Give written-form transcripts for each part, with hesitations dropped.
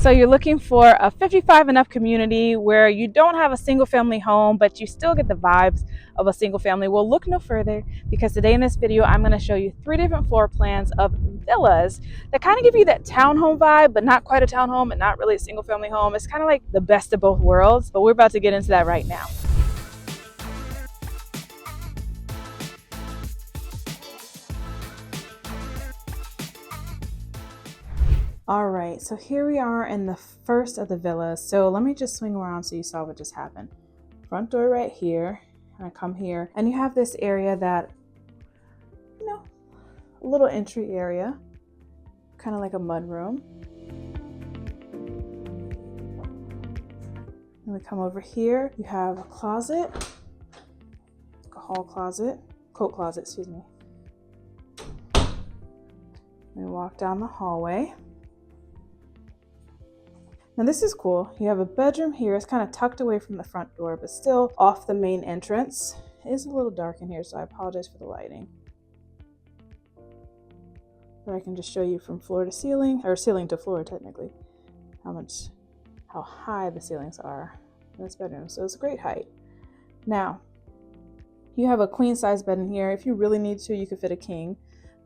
So you're looking for a 55 and up community where you don't have a single family home, but you still get the vibes of a single family. Well, look no further, because today in this video, I'm going to show you 3 different floor plans of villas that kind of give you that townhome vibe, but not quite a townhome and not really a single family home. It's kind of like the best of both worlds, but we're about to get into that right now. All right, so here we are in the first of the villas. So let me just swing around so you saw what just happened. Front door right here, and I come here, and you have this area that, a little entry area, kind of like a mud room. And we come over here, you have a closet, a hall closet, coat closet, excuse me. We walk down the hallway. Now this is cool. You have a bedroom here. It's kind of tucked away from the front door, but still off the main entrance. It is a little dark in here, so I apologize for the lighting. But I can just show you from floor to ceiling, or ceiling to floor technically, how high the ceilings are in this bedroom. So it's a great height. Now, you have a queen size bed in here. If you really need to, you could fit a king.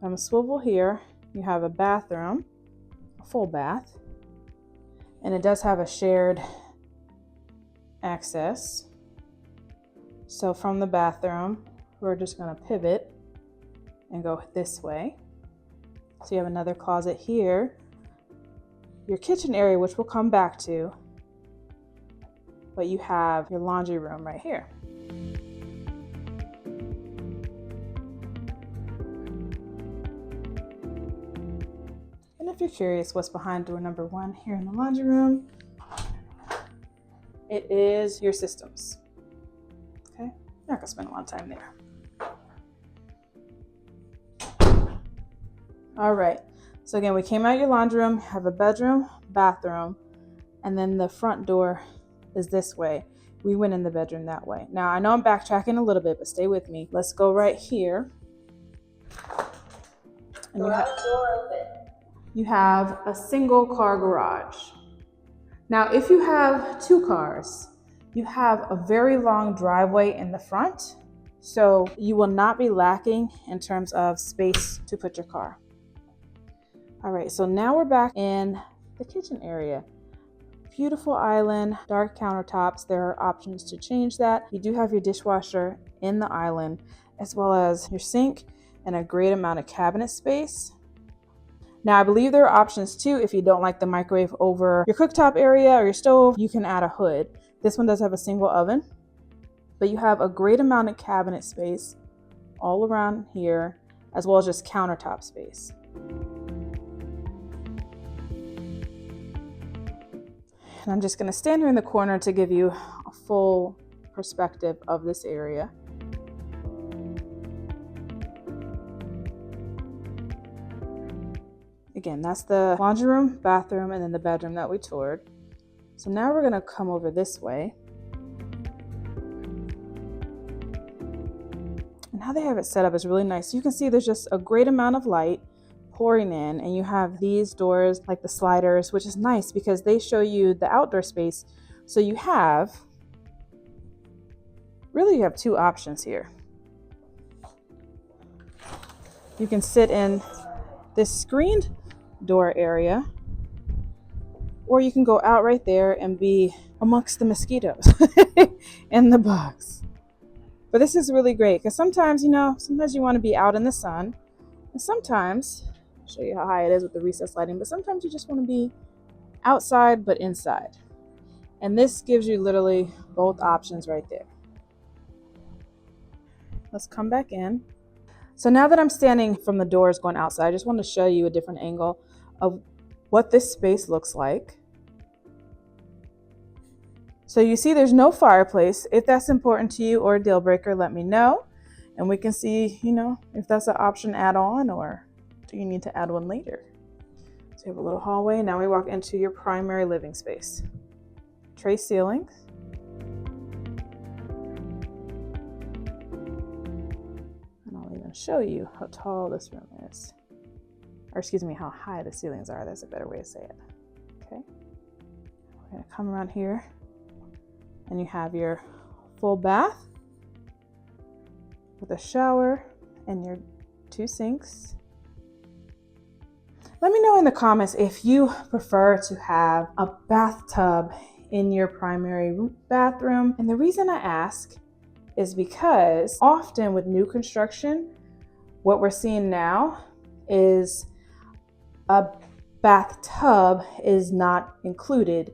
A swivel here. You have a bathroom, a full bath. And it does have a shared access. So from the bathroom, we're just gonna pivot and go this way. So you have another closet here. Your kitchen area, which we'll come back to, but you have your laundry room right here. And if you're curious what's behind door number 1 here in the laundry room, it is your systems. Okay, I'm not gonna spend a lot of time there. All right, so again, we came out your laundry room, have a bedroom, bathroom, and then the front door is this way. We went in the bedroom that way. Now, I know I'm backtracking a little bit, but stay with me. Let's go right here. And you have a single car garage. Now, if you have 2 cars, you have a very long driveway in the front, so you will not be lacking in terms of space to put your car. All right, so now we're back in the kitchen area. Beautiful island, dark countertops. There are options to change that. You do have your dishwasher in the island, as well as your sink and a great amount of cabinet space. Now, I believe there are options too. If you don't like the microwave over your cooktop area or your stove, you can add a hood. This one does have a single oven, but you have a great amount of cabinet space all around here, as well as just countertop space. And I'm just gonna stand here in the corner to give you a full perspective of this area. Again, that's the laundry room, bathroom, and then the bedroom that we toured. So now we're gonna come over this way. And how they have it set up is really nice. You can see there's just a great amount of light pouring in, and you have these doors like the sliders, which is nice because they show you the outdoor space. So you have 2 options here. You can sit in this screened door area, or you can go out right there and be amongst the mosquitoes and the bugs. But this is really great because sometimes you want to be out in the sun, and sometimes I'll show you how high it is with the recessed lighting, but sometimes you just want to be outside but inside. And this gives you literally both options right there. Let's come back in. So now that I'm standing from the doors going outside, I just want to show you a different angle of what this space looks like. So you see there's no fireplace. If that's important to you or a deal breaker, let me know. And we can see, if that's an option add on, or do you need to add one later. So you have a little hallway. Now we walk into your primary living space. Tray ceilings. And I'll even show you how tall this room is. Or excuse me, how high the ceilings are. That's a better way to say it. Okay. We're gonna come around here and you have your full bath with a shower and your 2 sinks. Let me know in the comments if you prefer to have a bathtub in your primary bathroom. And the reason I ask is because often with new construction, what we're seeing now is a bathtub is not included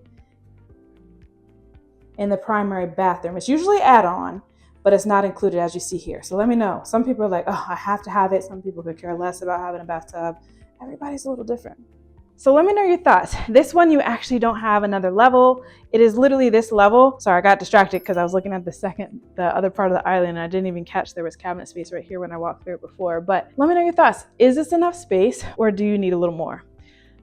in the primary bathroom. It's usually add-on, but it's not included as you see here. So let me know. Some people are like, oh, I have to have it. Some people could care less about having a bathtub. Everybody's a little different. So let me know your thoughts. This one, you actually don't have another level. It is literally this level. Sorry, I got distracted because I was looking at the other part of the island and I didn't even catch there was cabinet space right here when I walked through it before. But let me know your thoughts. Is this enough space or do you need a little more?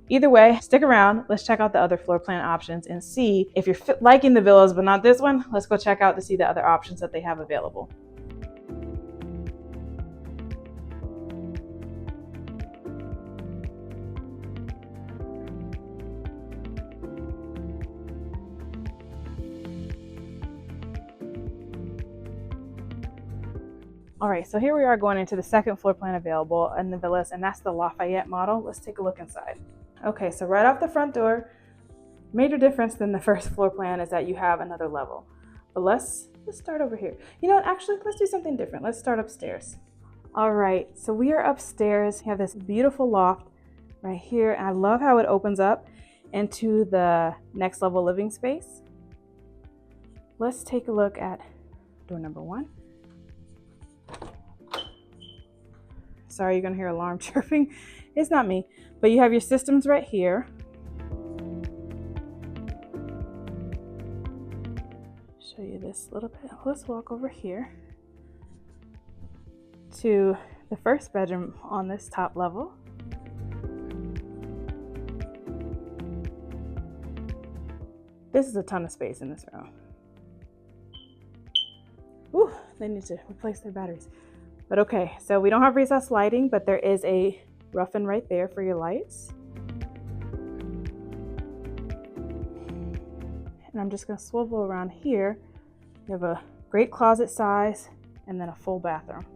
Either way, stick around. Let's check out the other floor plan options and see if you're liking the villas, but not this one. Let's go check out to see the other options that they have available. All right, so here we are going into the second floor plan available in the villas, and that's the Lafayette model. Let's take a look inside. Okay, so right off the front door, major difference than the first floor plan is that you have another level. But let's start over here. You know what, actually, let's do something different. Let's start upstairs. All right, so we are upstairs. We have this beautiful loft right here, and I love how it opens up into the next level living space. Let's take a look at door number 1. Sorry, you're gonna hear alarm chirping. It's not me, but you have your systems right here. Show you this a little bit. Let's walk over here to the first bedroom on this top level. This is a ton of space in this room. Ooh, they need to replace their batteries. But okay, so we don't have recessed lighting, but there is a rough-in right there for your lights. And I'm just gonna swivel around here. You have a great closet size and then a full bathroom.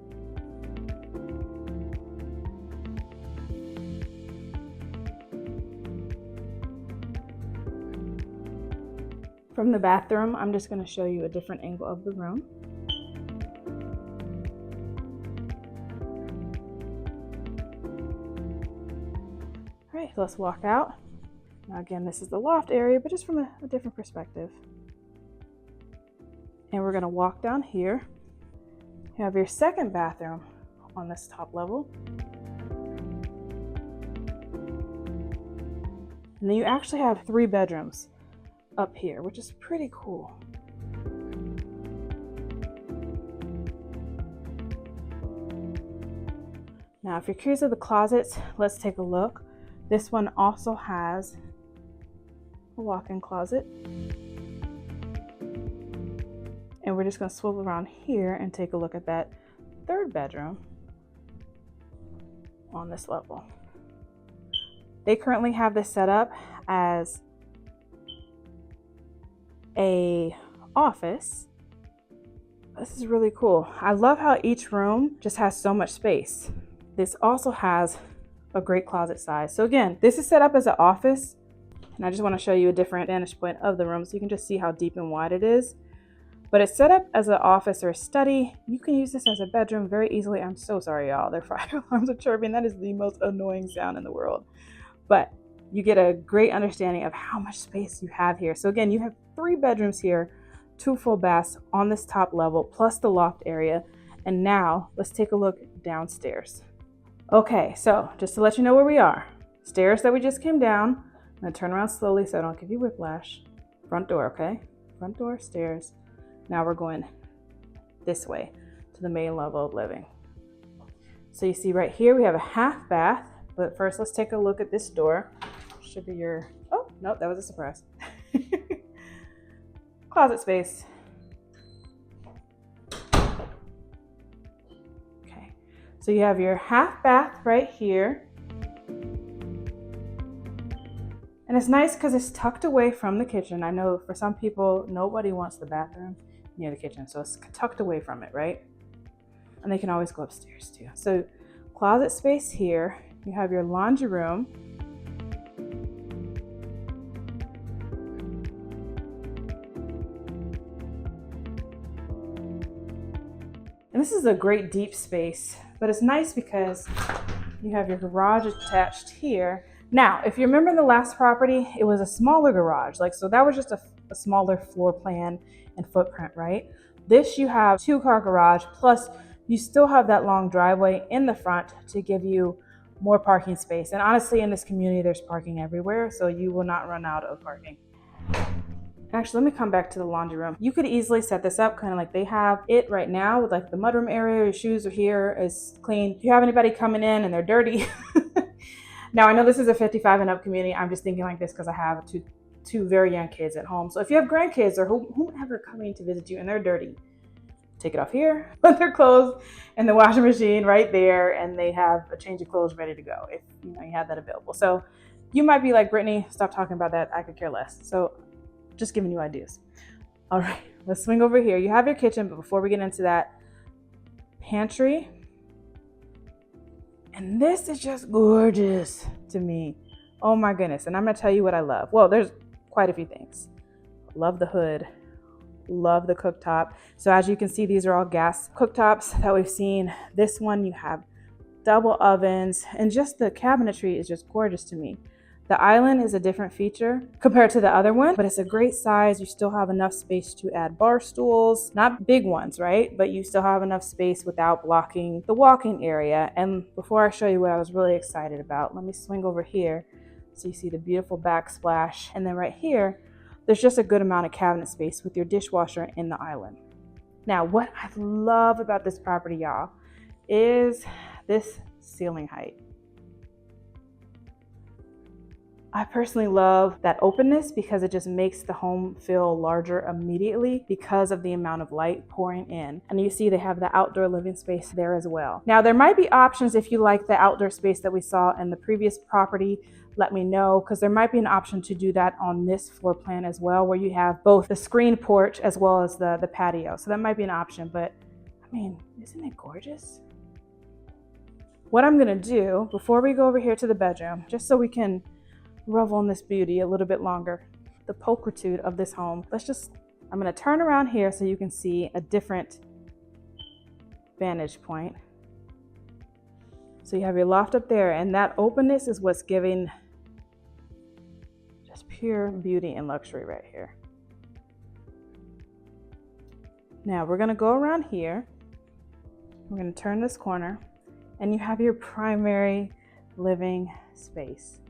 From the bathroom, I'm just gonna show you a different angle of the room. All right, so let's walk out. Now again, this is the loft area, but just from a different perspective. And we're gonna walk down here. You have your second bathroom on this top level. And then you actually have 3 bedrooms up here, which is pretty cool. Now, if you're curious of the closets, let's take a look. This one also has a walk-in closet. And we're just gonna swivel around here and take a look at that third bedroom on this level. They currently have this set up as a office. This is really cool. I love how each room just has so much space. This also has a great closet size. So again, this is set up as an office, and I just want to show you a different vantage point of the room so you can just see how deep and wide it is. But it's set up as an office or a study. You can use this as a bedroom very easily. I'm so sorry, y'all. Their fire alarms are chirping. That is the most annoying sound in the world. But you get a great understanding of how much space you have here. So again, you have 3 bedrooms here, 2 full baths on this top level, plus the loft area. And now let's take a look downstairs. Okay, so just to let you know where we are, stairs that we just came down. I'm gonna turn around slowly so I don't give you whiplash. Front door, okay? Front door, stairs. Now we're going this way to the main level of living. So you see right here, we have a half bath, but first let's take a look at this door. Should be your, oh, nope, that was a surprise. Closet space. Okay, so you have your half bath right here. And it's nice because it's tucked away from the kitchen. I know for some people, nobody wants the bathroom near the kitchen, so it's tucked away from it, right? And they can always go upstairs too. So closet space here. You have your laundry room. And this is a great deep space, but it's nice because you have your garage attached here. Now, if you remember the last property, it was a smaller garage. So that was just a smaller floor plan and footprint, right? This, you have 2-car garage, plus you still have that long driveway in the front to give you more parking space. And honestly, in this community, there's parking everywhere, so you will not run out of parking. Actually, let me come back to the laundry room. You could easily set this up kind of like they have it right now with like the mudroom area. Your shoes are here, is clean. If you have anybody coming in and they're dirty, now I know this is a 55 and up community. I'm just thinking like this because I have two very young kids at home. So if you have grandkids or whomever coming to visit you and they're dirty, take it off here, put their clothes in the washing machine right there, and they have a change of clothes ready to go if you have that available. So you might be like, Brittany, stop talking about that. I could care less. So just giving you ideas. All right, let's swing over here. You have your kitchen, but before we get into that, pantry. And this is just gorgeous to me. Oh my goodness. And I'm gonna tell you what I love. Well, there's quite a few things. Love the hood, love the cooktop. So as you can see, these are all gas cooktops that we've seen. This one, you have double ovens, and just the cabinetry is just gorgeous to me. The island is a different feature compared to the other one, but it's a great size. You still have enough space to add bar stools, not big ones, right? But you still have enough space without blocking the walking area. And before I show you what I was really excited about, let me swing over here. So you see the beautiful backsplash. And then right here, there's just a good amount of cabinet space with your dishwasher in the island. Now, what I love about this property, y'all, is this ceiling height. I personally love that openness because it just makes the home feel larger immediately because of the amount of light pouring in. And you see they have the outdoor living space there as well. Now, there might be options if you like the outdoor space that we saw in the previous property. Let me know, because there might be an option to do that on this floor plan as well, where you have both the screen porch as well as the patio. So that might be an option, but I mean, isn't it gorgeous? What I'm gonna do before we go over here to the bedroom, just so we can revel in this beauty a little bit longer, the pulchritude of this home. I'm gonna turn around here so you can see a different vantage point. So you have your loft up there, and that openness is what's giving just pure beauty and luxury right here. Now we're gonna go around here. We're gonna turn this corner, and you have your primary living space.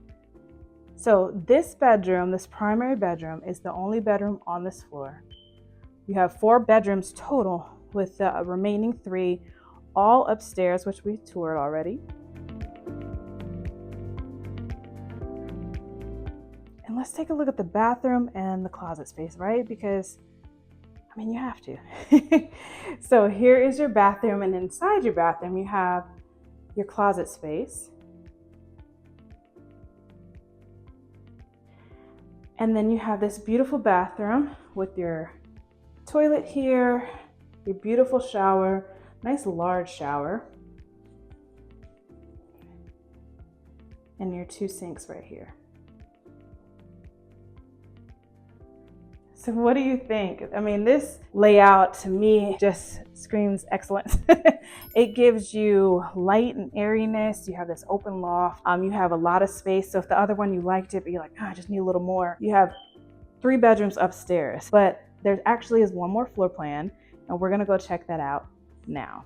So this bedroom, this primary bedroom, is the only bedroom on this floor. You have 4 bedrooms total, with the remaining 3 all upstairs, which we toured already. And let's take a look at the bathroom and the closet space, right? Because, I mean, you have to. So here is your bathroom, and inside your bathroom, you have your closet space. And then you have this beautiful bathroom with your toilet here, your beautiful shower, nice large shower, and your 2 sinks right here. So what do you think? I mean, this layout to me just screams excellence. It gives you light and airiness. You have this open loft. You have a lot of space. So if the other one you liked it, but you're like, oh, I just need a little more. You have 3 bedrooms upstairs, but there actually is one more floor plan, and we're gonna go check that out now.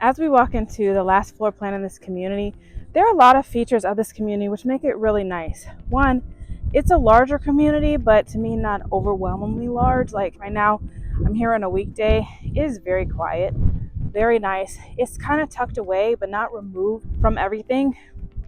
As we walk into the last floor plan in this community, there are a lot of features of this community which make it really nice. One, it's a larger community, but to me, not overwhelmingly large. Like right now, I'm here on a weekday. It is very quiet. very nice. It's kind of tucked away, but not removed from everything.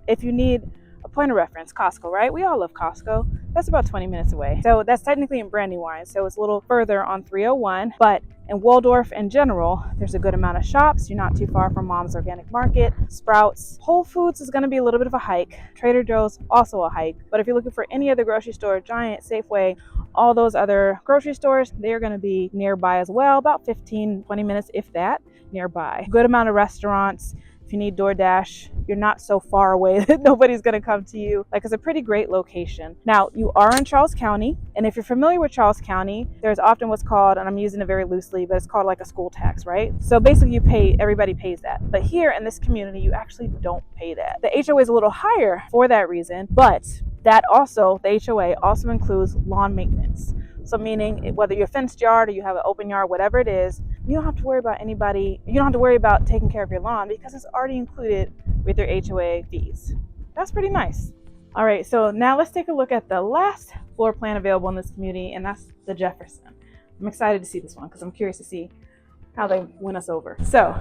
If you need a point of reference, Costco, right? We all love Costco. That's about 20 minutes away. So that's technically in Brandywine. So it's a little further on 301, but in Waldorf in general, there's a good amount of shops. You're not too far from Mom's Organic Market, Sprouts. Whole Foods is going to be a little bit of a hike. Trader Joe's, also a hike. But if you're looking for any other grocery store, Giant, Safeway, all those other grocery stores, they're going to be nearby as well, about 15, 20 minutes, if that, nearby. Good amount of restaurants. If you need DoorDash, you're not so far away that nobody's going to come to you. Like, it's a pretty great location. Now, you are in Charles County, and if you're familiar with Charles County, there's often what's called, and I'm using it very loosely, but it's called like a school tax, right? So basically everybody pays that. But here in this community, you actually don't pay that. The HOA is a little higher for that reason, but that also, the HOA also includes lawn maintenance. So meaning whether you're a fenced yard or you have an open yard, whatever it is, you don't have to worry about taking care of your lawn because it's already included with your HOA fees. That's pretty nice. All right, so now let's take a look at the last floor plan available in this community, and that's the Jefferson. I'm excited to see this one because I'm curious to see how they win us over. So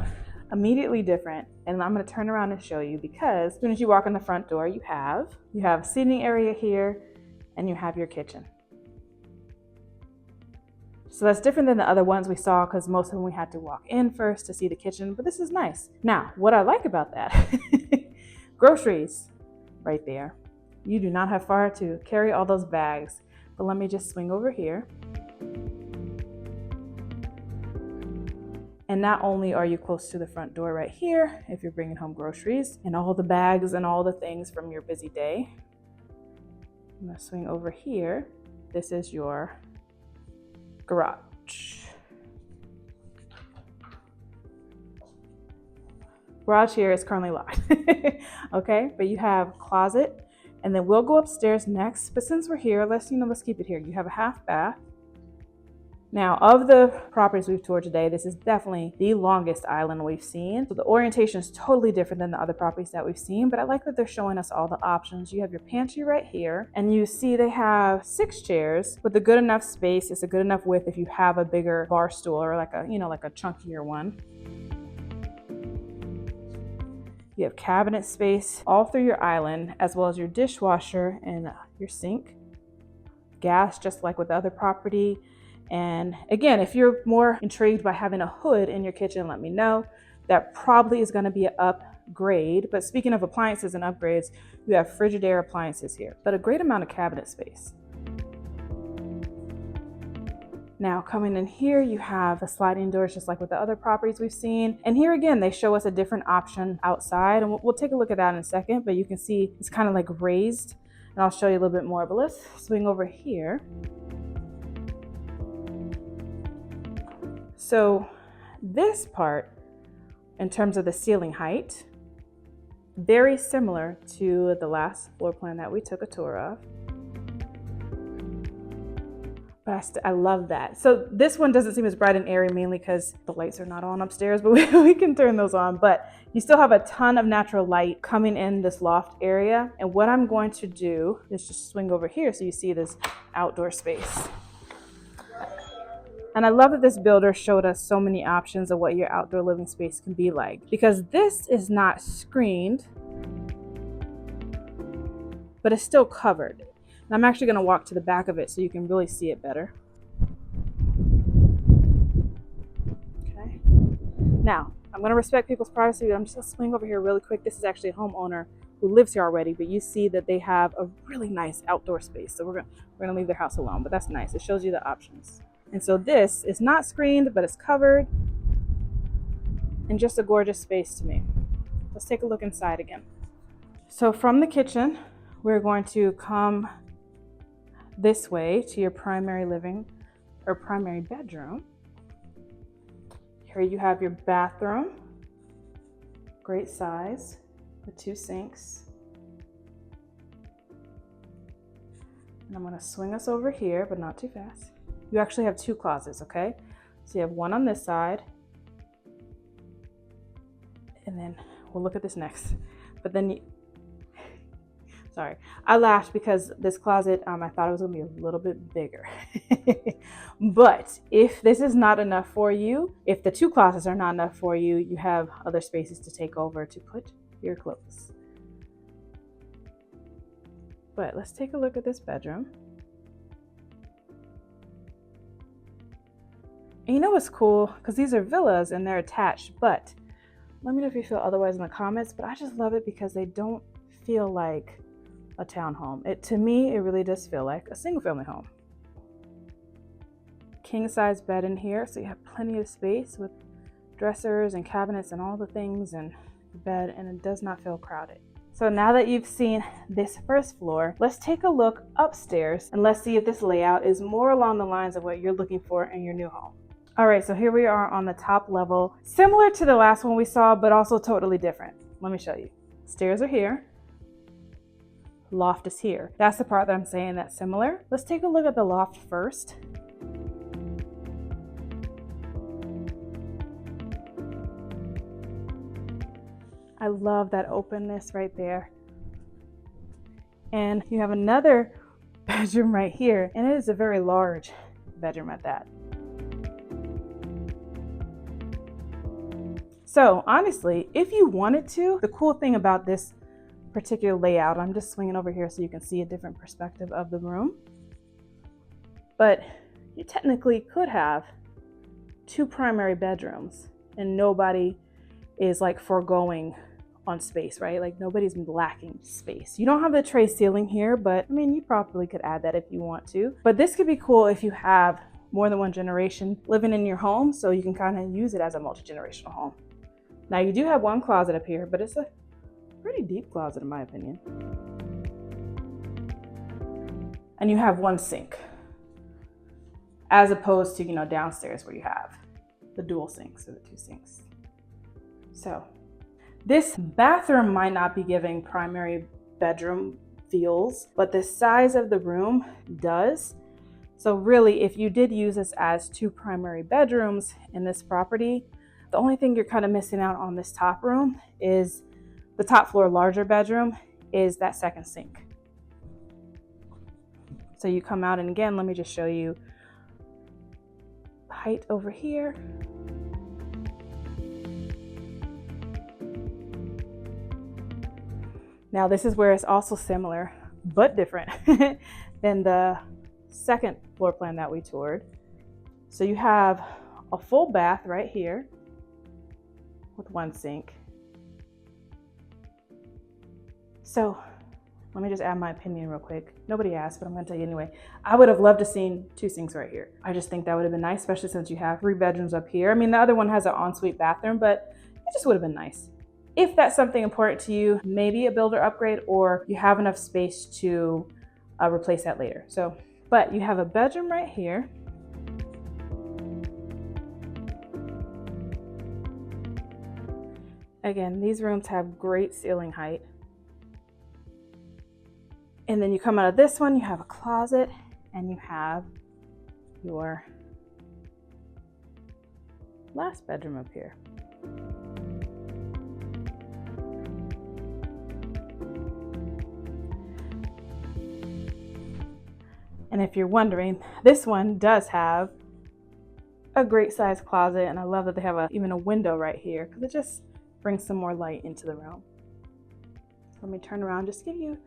immediately different, and I'm going to turn around and show you, because as soon as you walk in the front door, you have a seating area here, and you have your kitchen. So that's different than the other ones we saw, because most of them we had to walk in first to see the kitchen, but this is nice. Now, what I like about that, groceries right there. You do not have far to carry all those bags, but let me just swing over here. And not only are you close to the front door right here, if you're bringing home groceries and all the bags and all the things from your busy day, I'm gonna swing over here. This is your garage. Garage here is currently locked. Okay, but you have closet, and then we'll go upstairs next. But since we're here, let's keep it here. You have a half bath. Now, of the properties we've toured today, this is definitely the longest island we've seen. So the orientation is totally different than the other properties that we've seen, but I like that they're showing us all the options. You have your pantry right here, and you see they have 6 chairs with a good enough space. It's a good enough width if you have a bigger bar stool or like a chunkier one. You have cabinet space all through your island, as well as your dishwasher and your sink. Gas, just like with the other property. And again, if you're more intrigued by having a hood in your kitchen, let me know. That probably is going to be an upgrade. But speaking of appliances and upgrades, you have Frigidaire appliances here, but a great amount of cabinet space. Now coming in here, you have the sliding doors just like with the other properties we've seen. And here again, they show us a different option outside, and we'll take a look at that in a second, but you can see it's kind of like raised, and I'll show you a little bit more, but let's swing over here. So this part, in terms of the ceiling height, very similar to the last floor plan that we took a tour of. But I love that. So this one doesn't seem as bright and airy, mainly because the lights are not on upstairs, but we can turn those on. But you still have a ton of natural light coming in this loft area. And what I'm going to do is just swing over here so you see this outdoor space. And I love that this builder showed us so many options of what your outdoor living space can be like, because this is not screened, but it's still covered. And I'm actually going to walk to the back of it so you can really see it better. Okay. Now, I'm going to respect people's privacy, but I'm just going to swing over here really quick. This is actually a homeowner who lives here already, but you see that they have a really nice outdoor space. So we're going to leave their house alone, but that's nice. It shows you the options. And so this is not screened, but it's covered, and just a gorgeous space to me. Let's take a look inside again. So from the kitchen, we're going to come this way to your primary living or primary bedroom. Here you have your bathroom, great size with 2 sinks. And I'm going to swing us over here, but not too fast. You actually have 2 closets, okay? So you have one on this side, and then we'll look at this next. But then Sorry, I laughed because this closet, I thought it was gonna be a little bit bigger. But if this is not enough for you, if the 2 closets are not enough for you, you have other spaces to take over to put your clothes. But let's take a look at this bedroom. And you know what's cool? Because these are villas and they're attached, but let me know if you feel otherwise in the comments, but I just love it because they don't feel like a townhome. To me, it really does feel like a single family home. King size bed in here, so you have plenty of space with dressers and cabinets and all the things and bed, and it does not feel crowded. So now that you've seen this first floor, let's take a look upstairs and let's see if this layout is more along the lines of what you're looking for in your new home. All right, so here we are on the top level, similar to the last one we saw, but also totally different. Let me show you. Stairs are here. Loft is here. That's the part that I'm saying that's similar. Let's take a look at the loft first. I love that openness right there. And you have another bedroom right here, and it is a very large bedroom at that. So honestly, if you wanted to, the cool thing about this particular layout, I'm just swinging over here so you can see a different perspective of the room, but you technically could have 2 primary bedrooms and nobody is like foregoing on space, right? Like nobody's lacking space. You don't have the tray ceiling here, but I mean, you probably could add that if you want to. But this could be cool if you have more than one generation living in your home, so you can kind of use it as a multi-generational home. Now you do have one closet up here, but it's a pretty deep closet in my opinion. And you have one sink, as opposed to, downstairs where you have the dual sinks or the 2 sinks. So this bathroom might not be giving primary bedroom feels, but the size of the room does. So really, if you did use this as 2 primary bedrooms in this property, the only thing you're kind of missing out on this top room is the top floor larger bedroom is that second sink. So you come out, and again, let me just show you height over here. Now this is where it's also similar, but different than the second floor plan that we toured. So you have a full bath right here with 1 sink. So let me just add my opinion real quick. Nobody asked, but I'm gonna tell you anyway. I would have loved to seen 2 sinks right here. I just think that would have been nice, especially since you have 3 bedrooms up here. I mean, the other one has an ensuite bathroom, but it just would have been nice. If that's something important to you, maybe a builder upgrade, or you have enough space to replace that later. So, but you have a bedroom right here. Again, these rooms have great ceiling height. And then you come out of this one, you have a closet, and you have your last bedroom up here. And if you're wondering, this one does have a great size closet, and I love that they have even a window right here because it just brings some more light into the room. Let me turn around, just give you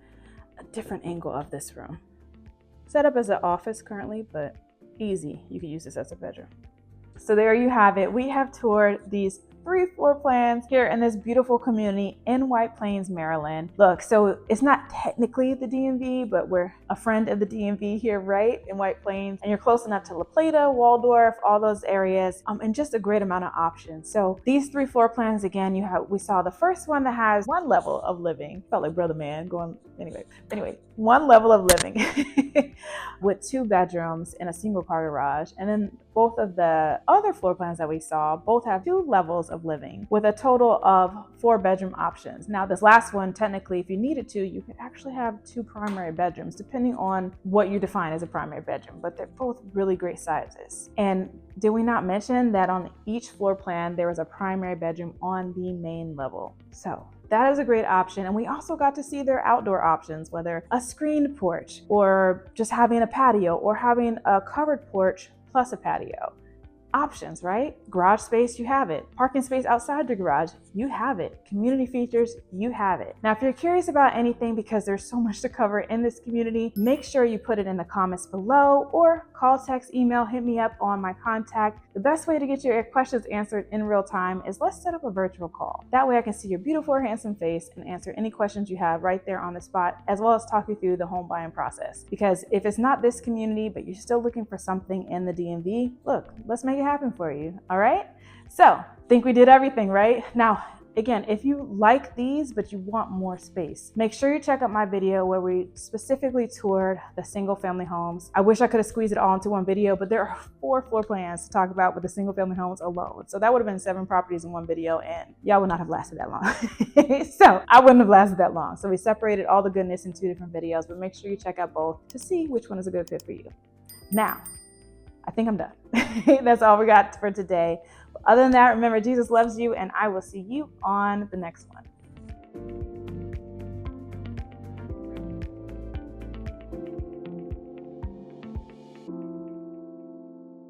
a different angle of this room. Set up as an office currently, but easy, you can use this as a bedroom. So there you have it. We have toured these 3 floor plans here in this beautiful community in White Plains, Maryland. Look, so it's not technically the DMV, but we're a friend of the DMV here, right, in White Plains. And you're close enough to La Plata, Waldorf, all those areas, and just a great amount of options. So these 3 floor plans, again, we saw the first one that has 1 level of living. Felt like Brother Man going, anyway, 1 level of living with 2 bedrooms and a single car garage. And then both of the other floor plans that we saw both have 2 levels of living with a total of 4 bedroom options. Now this last one, technically, if you needed to, you could actually have 2 primary bedrooms depending on what you define as a primary bedroom, but they're both really great sizes. And did we not mention that on each floor plan there was a primary bedroom on the main level? So that is a great option. And we also got to see their outdoor options, whether a screened porch or just having a patio or having a covered porch plus a patio. Options, right? Garage space, you have it. Parking space outside the garage, you have it. Community features, you have it. Now, if you're curious about anything, because there's so much to cover in this community, make sure you put it in the comments below, or call, text, email, hit me up on my contact. The best way to get your questions answered in real time is let's set up a virtual call. That way I can see your beautiful, handsome face and answer any questions you have right there on the spot, as well as talk you through the home buying process. Because if it's not this community, but you're still looking for something in the DMV, look, let's make it happen for you. All right. So think we did everything, right? Now, again, if you like these, but you want more space, make sure you check out my video where we specifically toured the single family homes. I wish I could have squeezed it all into one video, but there are 4 floor plans to talk about with the single family homes alone. So that would have been 7 properties in one video, and y'all would not have lasted that long. So I wouldn't have lasted that long. So we separated all the goodness in 2 different videos, but make sure you check out both to see which one is a good fit for you. Now, I think I'm done. That's all we got for today. Other than that, remember, Jesus loves you, and I will see you on the next one.